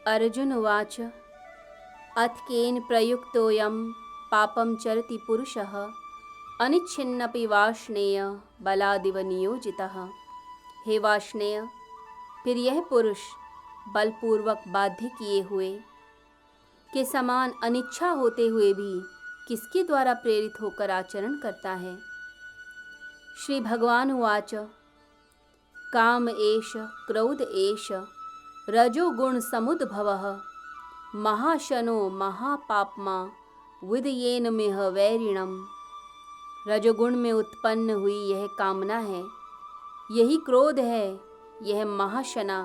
अर्जुन उवाच अथ केन प्रयुक्तोऽयं पापं चरति पुरुषः अनिच्छिन्नपि वार्ष्णेय बलादिव नियोजितः। हे वार्ष्णेय, फिर यह पुरुष बलपूर्वक बाध्य किए हुए के समान अनिच्छा होते हुए भी किसके द्वारा प्रेरित होकर आचरण करता है। श्री भगवान उवाच काम एष क्रोध एष रजोगुण समुद्भवः महाशनो महापाप्मा विदयेन मिह वैरिणम। रजोगुण में उत्पन्न हुई यह कामना है, यही क्रोध है, यह महाशना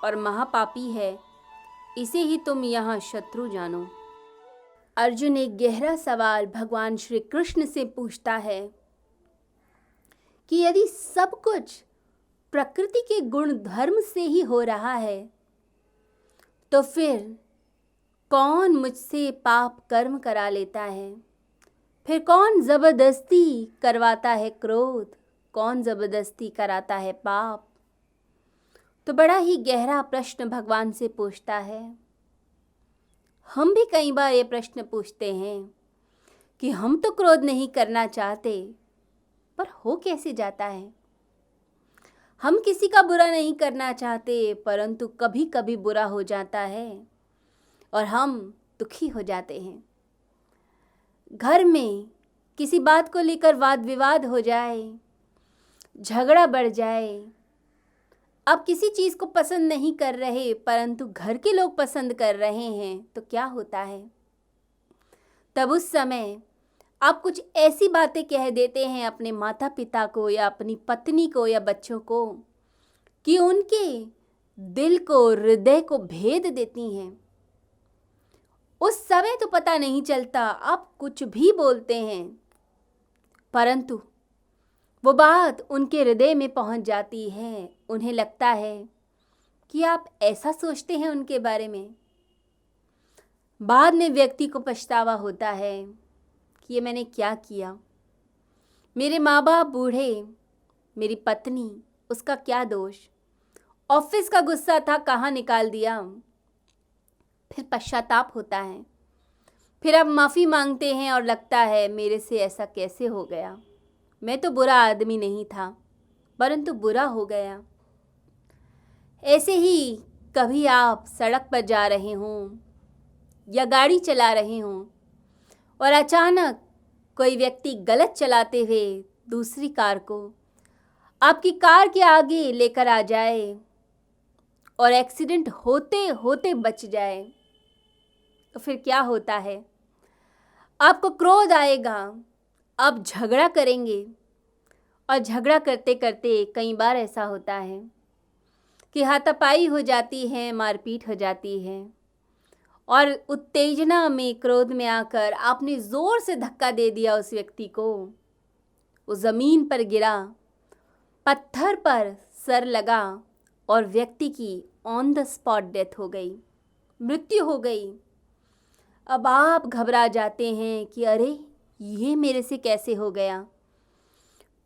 और महापापी है, इसे ही तुम यहाँ शत्रु जानो। अर्जुन एक गहरा सवाल भगवान श्री कृष्ण से पूछता है कि यदि सब कुछ प्रकृति के गुण धर्म से ही हो रहा है तो फिर कौन मुझसे पाप कर्म करा लेता है, फिर कौन जबरदस्ती करवाता है क्रोध, कौन जबरदस्ती कराता है पाप। तो बड़ा ही गहरा प्रश्न भगवान से पूछता है। हम भी कई बार ये प्रश्न पूछते हैं कि हम तो क्रोध नहीं करना चाहते, पर हो कैसे जाता है। हम किसी का बुरा नहीं करना चाहते, परंतु कभी कभी बुरा हो जाता है और हम दुखी हो जाते हैं। घर में किसी बात को लेकर वाद विवाद हो जाए, झगड़ा बढ़ जाए, आप किसी चीज़ को पसंद नहीं कर रहे परंतु घर के लोग पसंद कर रहे हैं, तो क्या होता है। तब उस समय आप कुछ ऐसी बातें कह देते हैं अपने माता पिता को या अपनी पत्नी को या बच्चों को कि उनके दिल को, हृदय को भेद देती हैं। उस समय तो पता नहीं चलता, आप कुछ भी बोलते हैं, परंतु वो बात उनके हृदय में पहुंच जाती है। उन्हें लगता है कि आप ऐसा सोचते हैं उनके बारे में। बाद में व्यक्ति को पछतावा होता है कि ये मैंने क्या किया। मेरे माँ बाप बूढ़े, मेरी पत्नी, उसका क्या दोष। ऑफिस का गुस्सा था, कहाँ निकाल दिया। फिर पश्चाताप होता है, फिर आप माफ़ी मांगते हैं और लगता है मेरे से ऐसा कैसे हो गया। मैं तो बुरा आदमी नहीं था, परंतु बुरा हो गया। ऐसे ही कभी आप सड़क पर जा रहे हों या गाड़ी चला रहे हों और अचानक कोई व्यक्ति गलत चलाते हुए दूसरी कार को आपकी कार के आगे लेकर आ जाए और एक्सीडेंट होते होते बच जाए, तो फिर क्या होता है। आपको क्रोध आएगा, आप झगड़ा करेंगे और झगड़ा करते करते कई बार ऐसा होता है कि हाथापाई हो जाती है, मारपीट हो जाती है और उत्तेजना में, क्रोध में आकर आपने ज़ोर से धक्का दे दिया उस व्यक्ति को। वो ज़मीन पर गिरा, पत्थर पर सर लगा और व्यक्ति की ऑन द स्पॉट डेथ हो गई, मृत्यु हो गई। अब आप घबरा जाते हैं कि अरे ये मेरे से कैसे हो गया,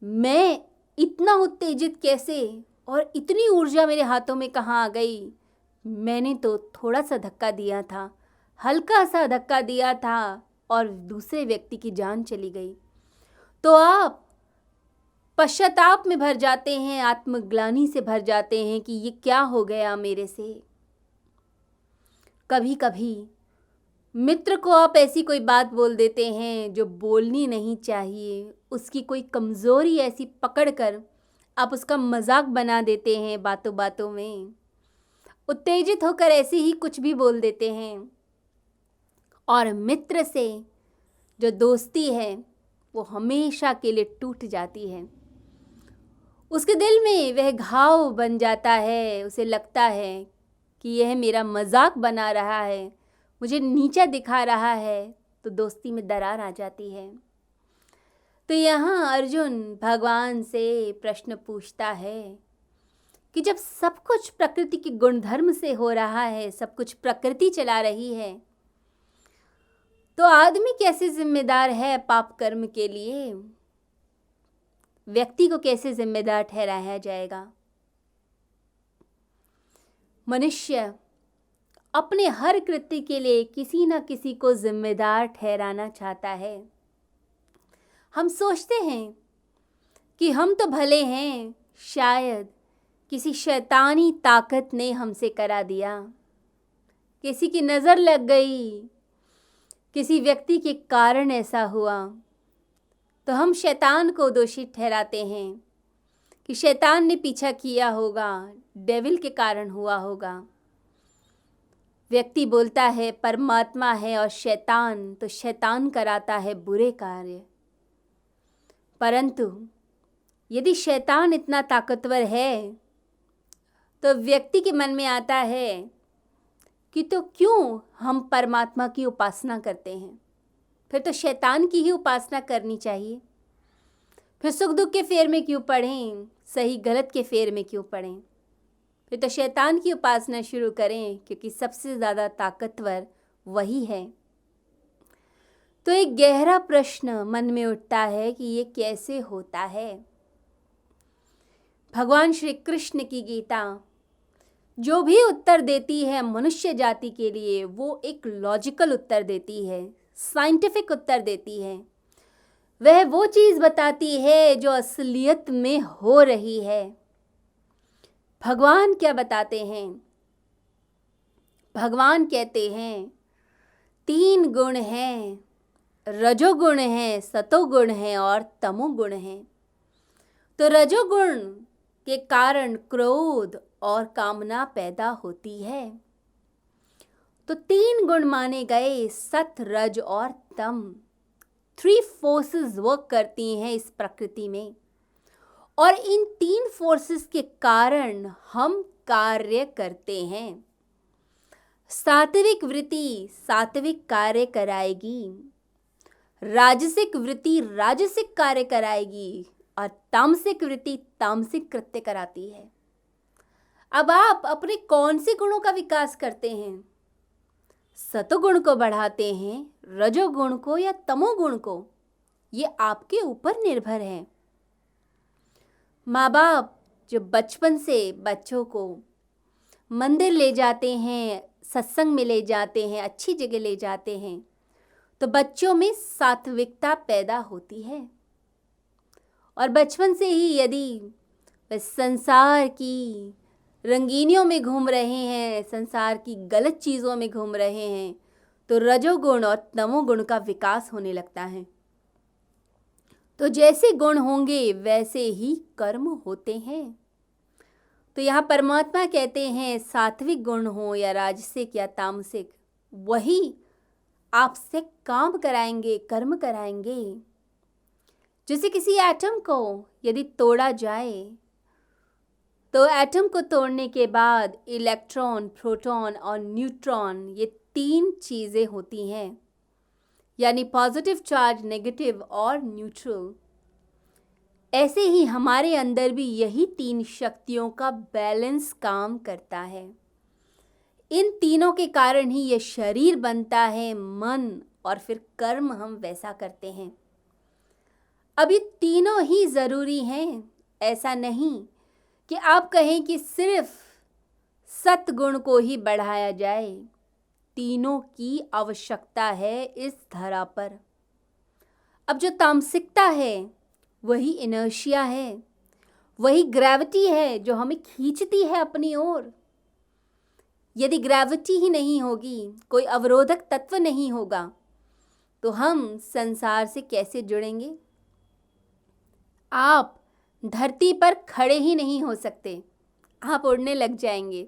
मैं इतना उत्तेजित कैसे, और इतनी ऊर्जा मेरे हाथों में कहाँ आ गई। मैंने तो थोड़ा सा धक्का दिया था, हल्का सा धक्का दिया था और दूसरे व्यक्ति की जान चली गई। तो आप पश्चाताप में भर जाते हैं, आत्मग्लानि से भर जाते हैं कि ये क्या हो गया मेरे से। कभी कभी मित्र को आप ऐसी कोई बात बोल देते हैं जो बोलनी नहीं चाहिए, उसकी कोई कमज़ोरी ऐसी पकड़कर आप उसका मजाक बना देते हैं बातों बातों में, उत्तेजित होकर ऐसे ही कुछ भी बोल देते हैं और मित्र से जो दोस्ती है वो हमेशा के लिए टूट जाती है। उसके दिल में वह घाव बन जाता है, उसे लगता है कि यह मेरा मजाक बना रहा है, मुझे नीचा दिखा रहा है, तो दोस्ती में दरार आ जाती है। तो यहाँ अर्जुन भगवान से प्रश्न पूछता है कि जब सब कुछ प्रकृति के गुणधर्म से हो रहा है, सब कुछ प्रकृति चला रही है, तो आदमी कैसे जिम्मेदार है पाप कर्म के लिए। व्यक्ति को कैसे जिम्मेदार ठहराया जाएगा। मनुष्य अपने हर कृत्य के लिए किसी न किसी को जिम्मेदार ठहराना चाहता है। हम सोचते हैं कि हम तो भले हैं, शायद किसी शैतानी ताकत ने हमसे करा दिया, किसी की नज़र लग गई, किसी व्यक्ति के कारण ऐसा हुआ, तो हम शैतान को दोषी ठहराते हैं कि शैतान ने पीछा किया होगा, डेविल के कारण हुआ होगा। व्यक्ति बोलता है परमात्मा है और शैतान, तो शैतान कराता है बुरे कार्य। परंतु यदि शैतान इतना ताकतवर है तो व्यक्ति के मन में आता है कि तो क्यों हम परमात्मा की उपासना करते हैं, फिर तो शैतान की ही उपासना करनी चाहिए। फिर सुख दुख के फेर में क्यों पढ़ें, सही गलत के फेर में क्यों पढ़ें, फिर तो शैतान की उपासना शुरू करें, क्योंकि सबसे ज़्यादा ताकतवर वही है। तो एक गहरा प्रश्न मन में उठता है कि ये कैसे होता है। भगवान श्री कृष्ण की गीता जो भी उत्तर देती है मनुष्य जाति के लिए, वो एक लॉजिकल उत्तर देती है, साइंटिफिक उत्तर देती है। वह वो चीज़ बताती है जो असलियत में हो रही है। भगवान क्या बताते हैं? भगवान कहते हैं 3 गुण हैं, रजोगुण है, सतोगुण है और तमोगुण है। तो रजोगुण के कारण क्रोध और कामना पैदा होती है। तो 3 गुण माने गए, सत, रज और तम। 3 फोर्सेस वर्क करती हैं इस प्रकृति में, और इन 3 फोर्सेस के कारण हम कार्य करते हैं। सात्विक वृत्ति सात्विक कार्य कराएगी, राजसिक वृत्ति राजसिक कार्य कराएगी और तामसिक वृत्ति तामसिक कृत्य कराती है। अब आप अपने कौन से गुणों का विकास करते हैं? सतोगुण को बढ़ाते हैं, रजोगुण को या तमोगुण को? ये आपके ऊपर निर्भर है। माँ बाप जो बचपन से बच्चों को मंदिर ले जाते हैं, सत्संग में ले जाते हैं, अच्छी जगह ले जाते हैं, तो बच्चों में सात्विकता पैदा होती है। और बचपन से ही यदि वे संसार की रंगीनियों में घूम रहे हैं, संसार की गलत चीज़ों में घूम रहे हैं, तो रजोगुण और तमोगुण का विकास होने लगता है। तो जैसे गुण होंगे वैसे ही कर्म होते हैं। तो यहाँ परमात्मा कहते हैं सात्विक गुण हो या राजसिक या तामसिक, वही आपसे काम कराएंगे, कर्म कराएंगे। जैसे किसी एटम को यदि तोड़ा जाए तो एटम को तोड़ने के बाद इलेक्ट्रॉन, प्रोटॉन और न्यूट्रॉन, ये 3 चीज़ें होती हैं, यानी पॉजिटिव चार्ज, नेगेटिव और न्यूट्रल। ऐसे ही हमारे अंदर भी यही 3 शक्तियों का बैलेंस काम करता है। इन तीनों के कारण ही ये शरीर बनता है, मन, और फिर कर्म हम वैसा करते हैं। अब ये तीनों ही ज़रूरी हैं। ऐसा नहीं कि आप कहें कि सिर्फ सतगुण को ही बढ़ाया जाए। तीनों की आवश्यकता है इस धरा पर। अब जो तामसिकता है वही इनर्शिया है, वही ग्रेविटी है जो हमें खींचती है अपनी ओर। यदि ग्रेविटी ही नहीं होगी, कोई अवरोधक तत्व नहीं होगा, तो हम संसार से कैसे जुड़ेंगे? आप धरती पर खड़े ही नहीं हो सकते, आप उड़ने लग जाएंगे।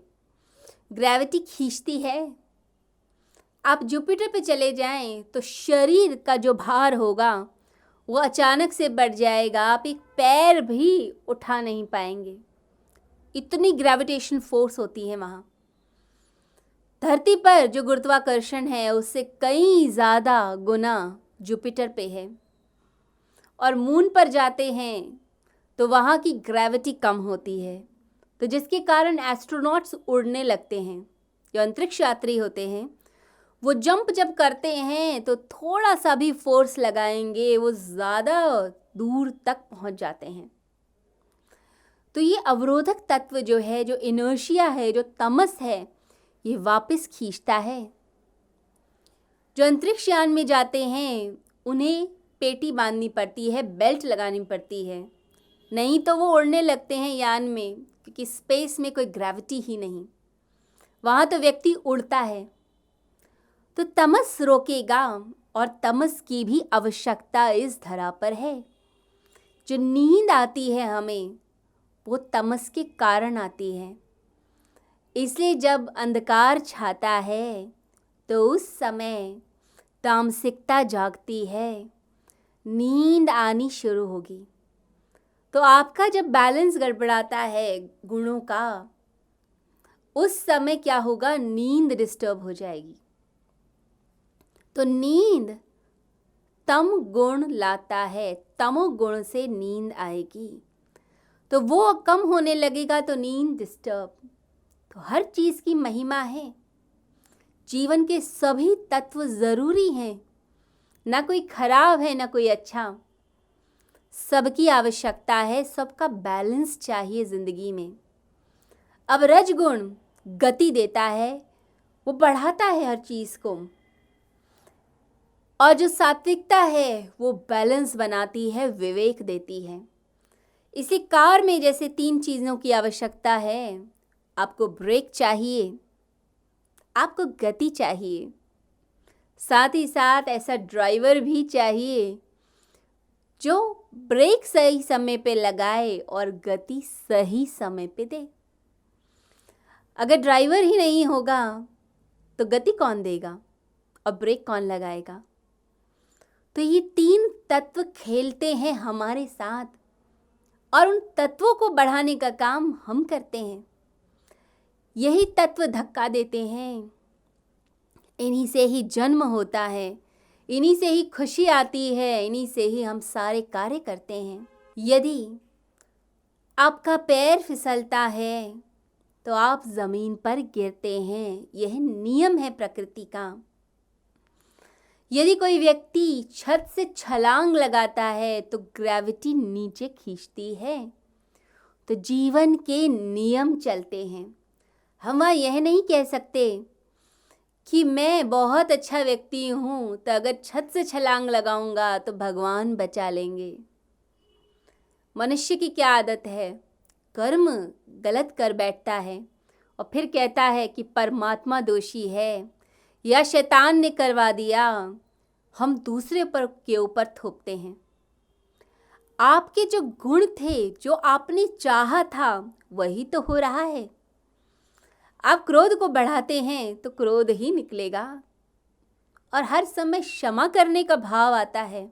ग्रेविटी खींचती है। आप जुपिटर पे चले जाएं तो शरीर का जो भार होगा वो अचानक से बढ़ जाएगा, आप एक पैर भी उठा नहीं पाएंगे। इतनी ग्रेविटेशन फोर्स होती है वहाँ। धरती पर जो गुरुत्वाकर्षण है उससे कई ज़्यादा गुना जुपिटर पे है। और मून पर जाते हैं तो वहाँ की ग्रेविटी कम होती है, तो जिसके कारण एस्ट्रोनॉट्स उड़ने लगते हैं। जो अंतरिक्ष यात्री होते हैं वो जंप जब करते हैं तो थोड़ा सा भी फोर्स लगाएंगे, वो ज़्यादा दूर तक पहुँच जाते हैं। तो ये अवरोधक तत्व जो है, जो इनर्शिया है, जो तमस है, ये वापस खींचता है। जो अंतरिक्ष यान में जाते हैं उन्हें पेटी बांधनी पड़ती है, बेल्ट लगानी पड़ती है, नहीं तो वो उड़ने लगते हैं यान में, क्योंकि स्पेस में कोई ग्रेविटी ही नहीं, वहाँ तो व्यक्ति उड़ता है। तो तमस रोकेगा, और तमस की भी आवश्यकता इस धरा पर है। जो नींद आती है हमें, वो तमस के कारण आती है। इसलिए जब अंधकार छाता है तो उस समय तामसिकता जागती है, नींद आनी शुरू होगी। तो आपका जब बैलेंस गड़बड़ाता है गुणों का, उस समय क्या होगा, नींद डिस्टर्ब हो जाएगी। तो नींद तम गुण लाता है, तमोगुण से नींद आएगी, तो वो कम होने लगेगा तो नींद डिस्टर्ब। तो हर चीज़ की महिमा है। जीवन के सभी तत्व ज़रूरी हैं, ना कोई खराब है ना कोई अच्छा, सबकी आवश्यकता है, सबका बैलेंस चाहिए ज़िंदगी में। अब रजगुण गति देता है, वो बढ़ाता है हर चीज़ को, और जो सात्विकता है वो बैलेंस बनाती है, विवेक देती है। इसी कार में जैसे 3 चीज़ों की आवश्यकता है, आपको ब्रेक चाहिए, आपको गति चाहिए, साथ ही साथ ऐसा ड्राइवर भी चाहिए जो ब्रेक सही समय पे लगाए और गति सही समय पे दे। अगर ड्राइवर ही नहीं होगा तो गति कौन देगा और ब्रेक कौन लगाएगा? तो ये 3 तत्व खेलते हैं हमारे साथ, और उन तत्वों को बढ़ाने का काम हम करते हैं। यही तत्व धक्का देते हैं, इन्हीं से ही जन्म होता है, इन्हीं से ही खुशी आती है, इन्हीं से ही हम सारे कार्य करते हैं। यदि आपका पैर फिसलता है तो आप ज़मीन पर गिरते हैं, यह नियम है प्रकृति का। यदि कोई व्यक्ति छत से छलांग लगाता है तो ग्रेविटी नीचे खींचती है। तो जीवन के नियम चलते हैं। हम यह नहीं कह सकते कि मैं बहुत अच्छा व्यक्ति हूँ तो अगर छत से छलांग लगाऊंगा तो भगवान बचा लेंगे। मनुष्य की क्या आदत है, कर्म गलत कर बैठता है और फिर कहता है कि परमात्मा दोषी है या शैतान ने करवा दिया, हम दूसरे पर के ऊपर थोपते हैं। आपके जो गुण थे, जो आपने चाहा था, वही तो हो रहा है। आप क्रोध को बढ़ाते हैं तो क्रोध ही निकलेगा, और हर समय क्षमा करने का भाव आता है।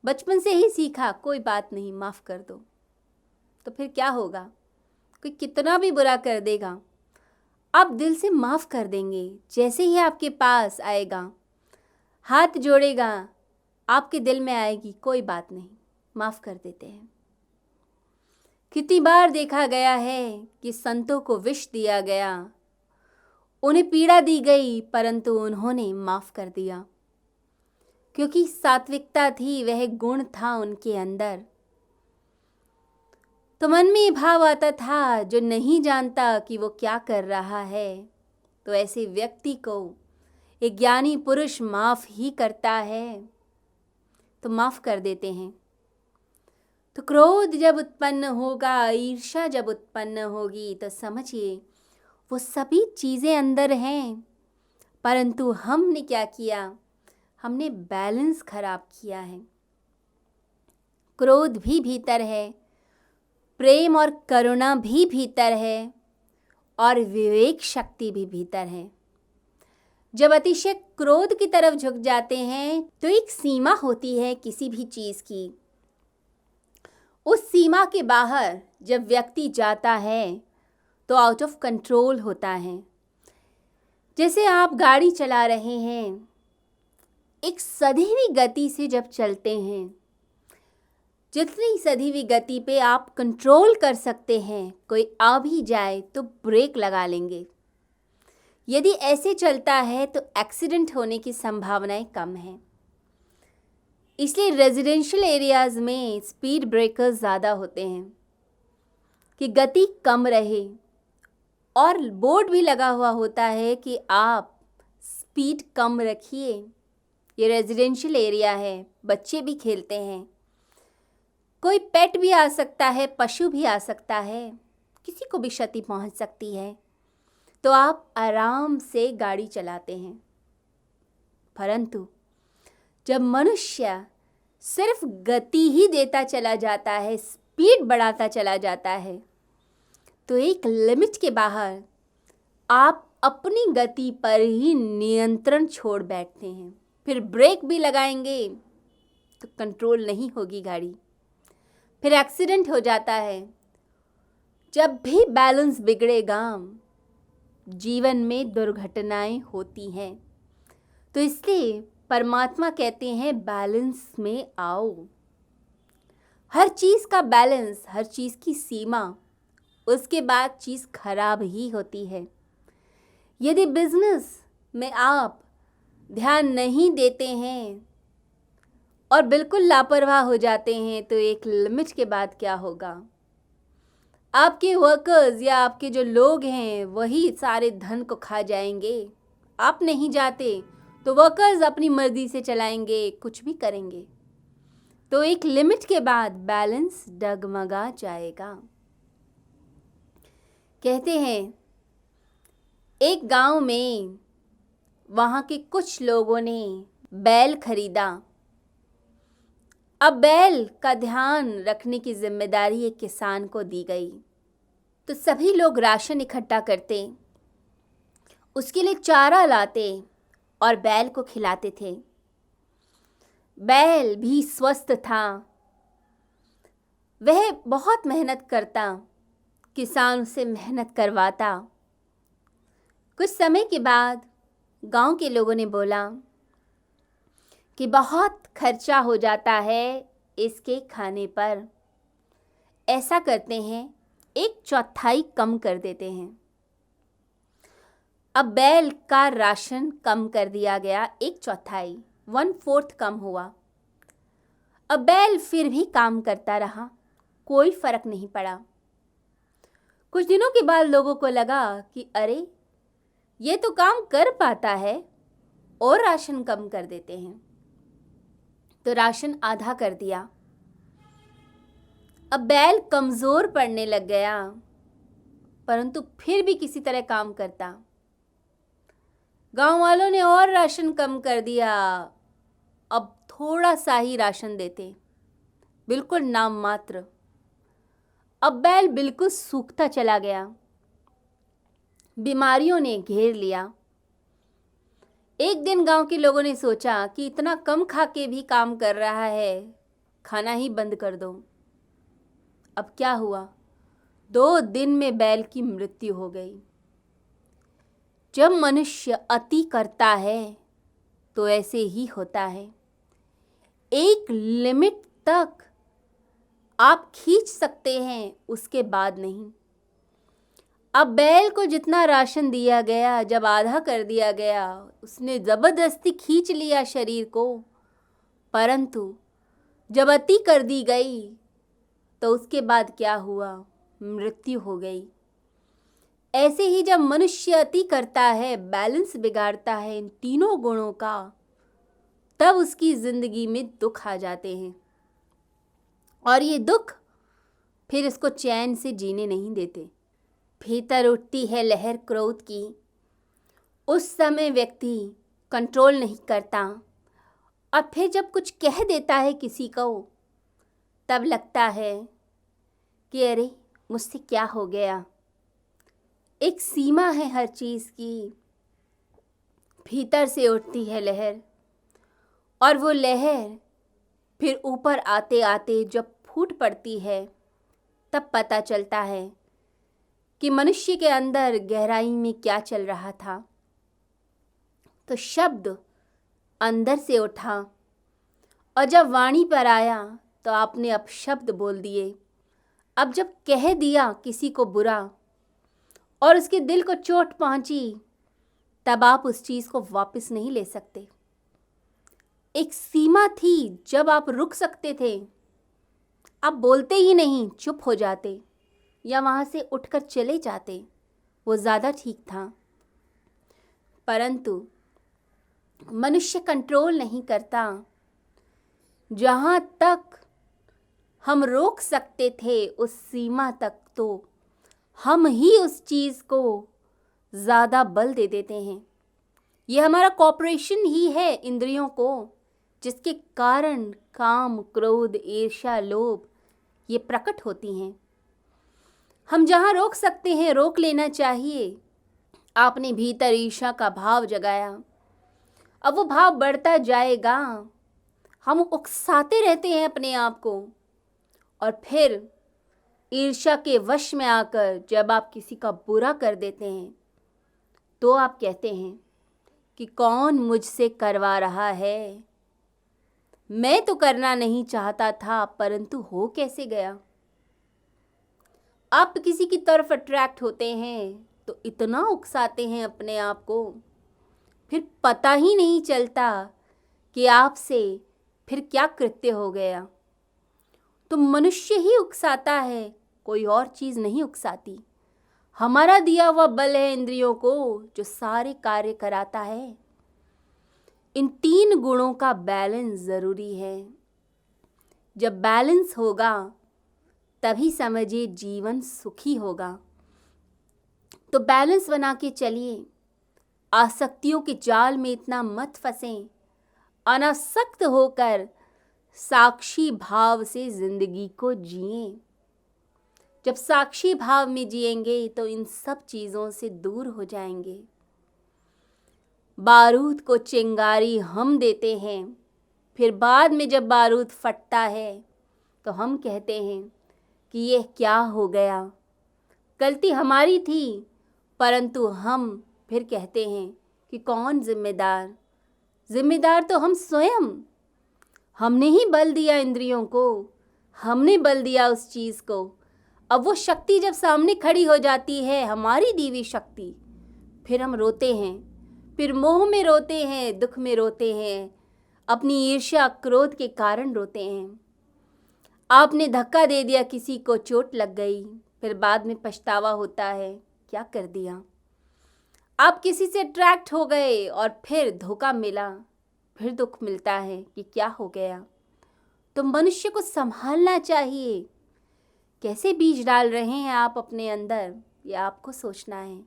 बचपन से ही सीखा, कोई बात नहीं, माफ़ कर दो, तो फिर क्या होगा? कोई कितना भी बुरा कर देगा, आप दिल से माफ़ कर देंगे। जैसे ही आपके पास आएगा, हाथ जोड़ेगा, आपके दिल में आएगी कोई बात नहीं, माफ़ कर देते हैं। कितनी बार देखा गया है कि संतों को विष दिया गया, उन्हें पीड़ा दी गई, परंतु उन्होंने माफ़ कर दिया, क्योंकि सात्विकता थी, वह गुण था उनके अंदर। तो मन में भाव आता था, जो नहीं जानता कि वो क्या कर रहा है, तो ऐसे व्यक्ति को एक ज्ञानी पुरुष माफ़ ही करता है, तो माफ़ कर देते हैं। तो क्रोध जब उत्पन्न होगा, ईर्ष्या जब उत्पन्न होगी, तो समझिए वो सभी चीज़ें अंदर हैं, परंतु हमने क्या किया? हमने बैलेंस खराब किया है। क्रोध भी भीतर है, प्रेम और करुणा भी भीतर है, और विवेक शक्ति भी भीतर है। जब अतिशय क्रोध की तरफ झुक जाते हैं तो एक सीमा होती है किसी भी चीज़ की। उस सीमा के बाहर जब व्यक्ति जाता है तो आउट ऑफ कंट्रोल होता है। जैसे आप गाड़ी चला रहे हैं, एक सधी हुई गति से जब चलते हैं, जितनी सधी हुई गति पे आप कंट्रोल कर सकते हैं, कोई आ भी जाए तो ब्रेक लगा लेंगे। यदि ऐसे चलता है तो एक्सीडेंट होने की संभावनाएं कम हैं। इसलिए रेजिडेंशियल एरियाज़ में स्पीड ब्रेकर्स ज़्यादा होते हैं कि गति कम रहे और बोर्ड भी लगा हुआ होता है कि आप स्पीड कम रखिए। ये रेजिडेंशियल एरिया है, बच्चे भी खेलते हैं, कोई पेट भी आ सकता है, पशु भी आ सकता है, किसी को भी क्षति पहुंच सकती है, तो आप आराम से गाड़ी चलाते हैं। परंतु जब मनुष्य सिर्फ गति ही देता चला जाता है, स्पीड बढ़ाता चला जाता है, तो एक लिमिट के बाहर आप अपनी गति पर ही नियंत्रण छोड़ बैठते हैं। फिर ब्रेक भी लगाएंगे तो कंट्रोल नहीं होगी गाड़ी, फिर एक्सीडेंट हो जाता है। जब भी बैलेंस बिगड़ेगा, जीवन में दुर्घटनाएं होती हैं। तो इसलिए परमात्मा कहते हैं बैलेंस में आओ। हर चीज़ का बैलेंस, हर चीज़ की सीमा, उसके बाद चीज़ खराब ही होती है। यदि बिजनेस में आप ध्यान नहीं देते हैं और बिल्कुल लापरवाह हो जाते हैं, तो एक लिमिट के बाद क्या होगा? आपके वर्कर्स या आपके जो लोग हैं वही सारे धन को खा जाएंगे। आप नहीं जाते तो वर्कर्स अपनी मर्जी से चलाएंगे, कुछ भी करेंगे। तो एक लिमिट के बाद बैलेंस डगमगा जाएगा। कहते हैं एक गांव में वहाँ के कुछ लोगों ने बैल खरीदा। अब बैल का ध्यान रखने की जिम्मेदारी एक किसान को दी गई। तो सभी लोग राशन इकट्ठा करते, उसके लिए चारा लाते और बैल को खिलाते थे। बैल भी स्वस्थ था, वह बहुत मेहनत करता, किसान उसे मेहनत करवाता। कुछ समय के बाद गांव के लोगों ने बोला कि बहुत खर्चा हो जाता है इसके खाने पर, ऐसा करते हैं 1/4 कम कर देते हैं। अब बैल का राशन कम कर दिया गया, 1/4, 1/4 कम हुआ। अब बैल फिर भी काम करता रहा, कोई फर्क नहीं पड़ा। कुछ दिनों के बाद लोगों को लगा कि अरे ये तो काम कर पाता है, और राशन कम कर देते हैं। तो राशन आधा कर दिया। अब बैल कमज़ोर पड़ने लग गया, परंतु फिर भी किसी तरह काम करता। गांव वालों ने और राशन कम कर दिया, अब थोड़ा सा ही राशन देते, बिल्कुल नाम मात्र। अब बैल बिल्कुल सूखता चला गया, बीमारियों ने घेर लिया। एक दिन गांव के लोगों ने सोचा कि इतना कम खा के भी काम कर रहा है, खाना ही बंद कर दो। अब क्या हुआ? 2 दिन में बैल की मृत्यु हो गई। जब मनुष्य अति करता है तो ऐसे ही होता है। एक लिमिट तक आप खींच सकते हैं, उसके बाद नहीं। अब बैल को जितना राशन दिया गया, जब आधा कर दिया गया, उसने ज़बरदस्ती खींच लिया शरीर को, परंतु जब अति कर दी गई तो उसके बाद क्या हुआ? मृत्यु हो गई। ऐसे ही जब मनुष्य अति करता है, बैलेंस बिगाड़ता है इन तीनों गुणों का, तब उसकी ज़िंदगी में दुख आ जाते हैं, और ये दुख फिर इसको चैन से जीने नहीं देते। भीतर उठती है लहर क्रोध की, उस समय व्यक्ति कंट्रोल नहीं करता, और फिर जब कुछ कह देता है किसी को, तब लगता है कि अरे मुझसे क्या हो गया। एक सीमा है हर चीज़ की। भीतर से उठती है लहर, और वो लहर फिर ऊपर आते आते जब फूट पड़ती है, तब पता चलता है कि मनुष्य के अंदर गहराई में क्या चल रहा था। तो शब्द अंदर से उठा, और जब वाणी पर आया तो आपने अपशब्द बोल दिए। अब जब कह दिया किसी को बुरा और उसके दिल को चोट पहुंची, तब आप उस चीज़ को वापस नहीं ले सकते। एक सीमा थी जब आप रुक सकते थे, आप बोलते ही नहीं, चुप हो जाते या वहाँ से उठकर चले जाते, वो ज़्यादा ठीक था। परंतु मनुष्य कंट्रोल नहीं करता। जहाँ तक हम रोक सकते थे उस सीमा तक तो हम ही उस चीज़ को ज़्यादा बल दे देते हैं। ये हमारा कॉपरेशन ही है इंद्रियों को, जिसके कारण काम, क्रोध, ईर्ष्या, लोभ ये प्रकट होती हैं। हम जहाँ रोक सकते हैं रोक लेना चाहिए। आपने भीतर ईर्ष्या का भाव जगाया, अब वो भाव बढ़ता जाएगा। हम उकसाते रहते हैं अपने आप को, और फिर ईर्ष्या के वश में आकर जब आप किसी का बुरा कर देते हैं तो आप कहते हैं कि कौन मुझसे करवा रहा है, मैं तो करना नहीं चाहता था परंतु हो कैसे गया। आप किसी की तरफ अट्रैक्ट होते हैं तो इतना उकसाते हैं अपने आप को, फिर पता ही नहीं चलता कि आपसे फिर क्या कृत्य हो गया। तो मनुष्य ही उकसाता है, कोई और चीज़ नहीं उकसाती। हमारा दिया हुआ बल है इंद्रियों को जो सारे कार्य कराता है। इन 3 गुणों का बैलेंस ज़रूरी है। जब बैलेंस होगा तभी समझिए जीवन सुखी होगा। तो बैलेंस बना के चलिए, आसक्तियों के जाल में इतना मत फंसें, अनासक्त होकर साक्षी भाव से जिंदगी को जिएं। जब साक्षी भाव में जिएंगे तो इन सब चीज़ों से दूर हो जाएंगे। बारूद को चिंगारी हम देते हैं, फिर बाद में जब बारूद फटता है तो हम कहते हैं कि यह क्या हो गया, गलती हमारी थी, परंतु हम फिर कहते हैं कि कौन जिम्मेदार। जिम्मेदार तो हम स्वयं। हमने ही बल दिया इंद्रियों को, हमने बल दिया उस चीज़ को। अब वो शक्ति जब सामने खड़ी हो जाती है, हमारी दी हुई शक्ति, फिर हम रोते हैं, फिर मोह में रोते हैं, दुख में रोते हैं, अपनी ईर्ष्या क्रोध के कारण रोते हैं। आपने धक्का दे दिया, किसी को चोट लग गई, फिर बाद में पछतावा होता है, क्या कर दिया। आप किसी से अट्रैक्ट हो गए और फिर धोखा मिला, फिर दुख मिलता है कि क्या हो गया। तो मनुष्य को संभालना चाहिए। कैसे बीज डाल रहे हैं आप अपने अंदर, ये आपको सोचना है।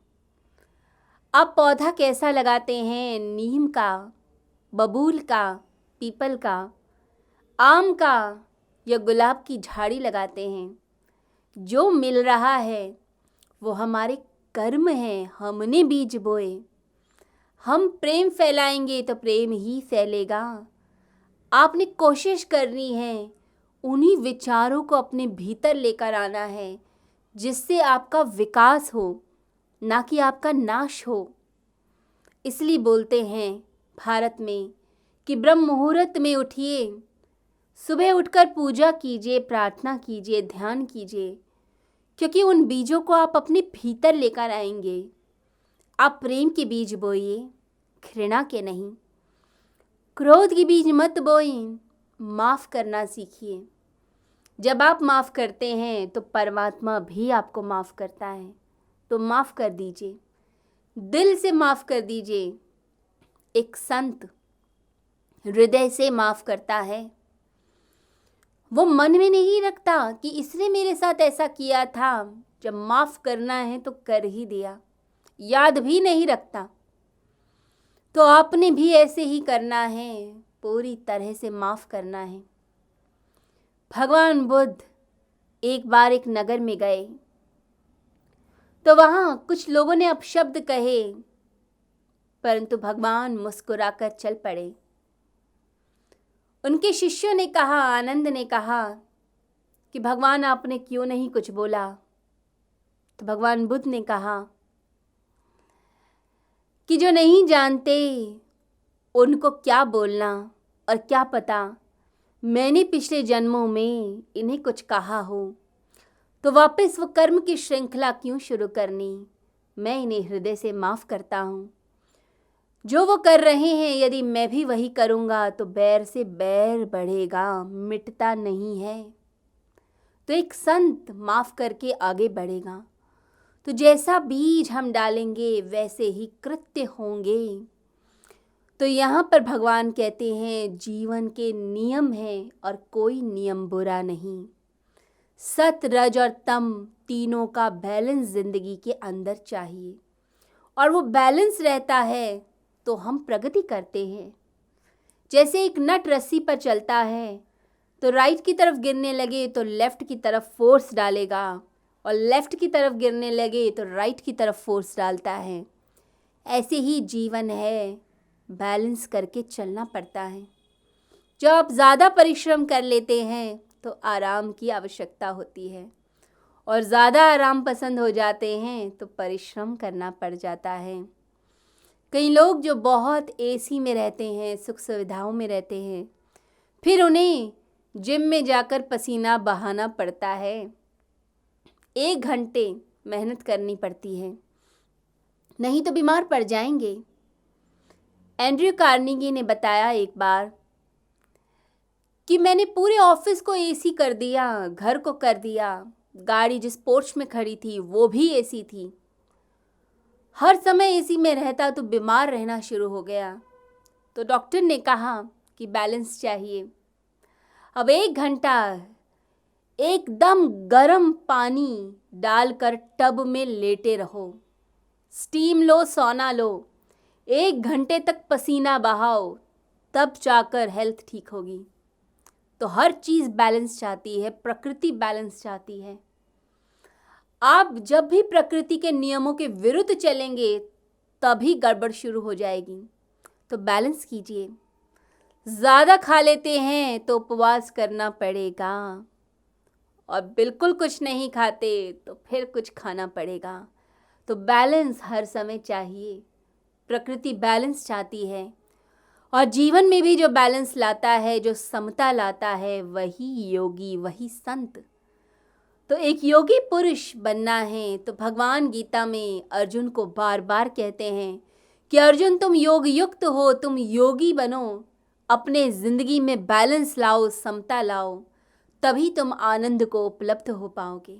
आप पौधा कैसा लगाते हैं, नीम का, बबूल का, पीपल का, आम का या गुलाब की झाड़ी लगाते हैं। जो मिल रहा है वो हमारे कर्म है, हमने बीज बोए। हम प्रेम फैलाएंगे तो प्रेम ही फैलेगा। आपने कोशिश करनी है, उन्हीं विचारों को अपने भीतर लेकर आना है जिससे आपका विकास हो, ना कि आपका नाश हो। इसलिए बोलते हैं भारत में कि ब्रह्म मुहूर्त में उठिए, सुबह उठकर पूजा कीजिए, प्रार्थना कीजिए, ध्यान कीजिए, क्योंकि उन बीजों को आप अपने भीतर लेकर आएंगे। आप प्रेम के बीज बोइए, घृणा के नहीं। क्रोध के बीज मत बोइए, माफ़ करना सीखिए। जब आप माफ़ करते हैं तो परमात्मा भी आपको माफ़ करता है। तो माफ़ कर दीजिए, दिल से माफ़ कर दीजिए। एक संत हृदय से माफ़ करता है, वो मन में नहीं रखता कि इसने मेरे साथ ऐसा किया था। जब माफ़ करना है तो कर ही दिया, याद भी नहीं रखता। तो आपने भी ऐसे ही करना है, पूरी तरह से माफ़ करना है। भगवान बुद्ध एक बार एक नगर में गए तो वहाँ कुछ लोगों ने अपशब्द कहे, परंतु भगवान मुस्कुराकर चल पड़े। उनके शिष्यों ने कहा, आनंद ने कहा कि भगवान आपने क्यों नहीं कुछ बोला। तो भगवान बुद्ध ने कहा कि जो नहीं जानते उनको क्या बोलना, और क्या पता मैंने पिछले जन्मों में इन्हें कुछ कहा हो, तो वापस वो कर्म की श्रृंखला क्यों शुरू करनी। मैं इन्हें हृदय से माफ़ करता हूँ। जो वो कर रहे हैं यदि मैं भी वही करूँगा तो बैर से बैर बढ़ेगा, मिटता नहीं है। तो एक संत माफ़ करके आगे बढ़ेगा। तो तो जैसा बीज हम डालेंगे वैसे ही कृत्य होंगे। तो यहाँ पर भगवान कहते हैं जीवन के नियम हैं और कोई नियम बुरा नहीं। सत, रज और तम तीनों का बैलेंस जिंदगी के अंदर चाहिए, और वो बैलेंस रहता है तो हम प्रगति करते हैं। जैसे एक नट रस्सी पर चलता है तो राइट की तरफ गिरने लगे तो लेफ़्ट की तरफ फोर्स डालेगा, और लेफ़्ट की तरफ गिरने लगे तो राइट की तरफ फोर्स डालता है। ऐसे ही जीवन है, बैलेंस करके चलना पड़ता है। जब आप ज़्यादा परिश्रम कर लेते हैं तो आराम की आवश्यकता होती है, और ज़्यादा आराम पसंद हो जाते हैं तो परिश्रम करना पड़ जाता है। कई लोग जो बहुत एसी में रहते हैं, सुख सुविधाओं में रहते हैं, फिर उन्हें जिम में जाकर पसीना बहाना पड़ता है। 1 घंटे मेहनत करनी पड़ती है, नहीं तो बीमार पड़ जाएंगे। एंड्रयू कार्नेगी ने बताया एक बार कि मैंने पूरे ऑफिस को एसी कर दिया, घर को कर दिया, गाड़ी जिस पोर्च में खड़ी थी वो भी एसी थी। हर समय एसी में रहता तो बीमार रहना शुरू हो गया। तो डॉक्टर ने कहा कि बैलेंस चाहिए। अब 1 घंटा एकदम गर्म पानी डालकर टब में लेटे रहो, स्टीम लो, सौना लो, 1 घंटे तक पसीना बहाओ, तब जाकर हेल्थ ठीक होगी। तो हर चीज़ बैलेंस चाहती है, प्रकृति बैलेंस चाहती है। आप जब भी प्रकृति के नियमों के विरुद्ध चलेंगे तभी गड़बड़ शुरू हो जाएगी। तो बैलेंस कीजिए। ज़्यादा खा लेते हैं तो उपवास करना पड़ेगा, और बिल्कुल कुछ नहीं खाते तो फिर कुछ खाना पड़ेगा। तो बैलेंस हर समय चाहिए। प्रकृति बैलेंस चाहती है, और जीवन में भी जो बैलेंस लाता है, जो समता लाता है, वही योगी, वही संत। तो एक योगी पुरुष बनना है तो भगवान गीता में अर्जुन को बार बार कहते हैं कि अर्जुन तुम योग युक्त हो, तुम योगी बनो, अपने ज़िंदगी में बैलेंस लाओ, समता लाओ, तभी तुम आनंद को उपलब्ध हो पाओगे।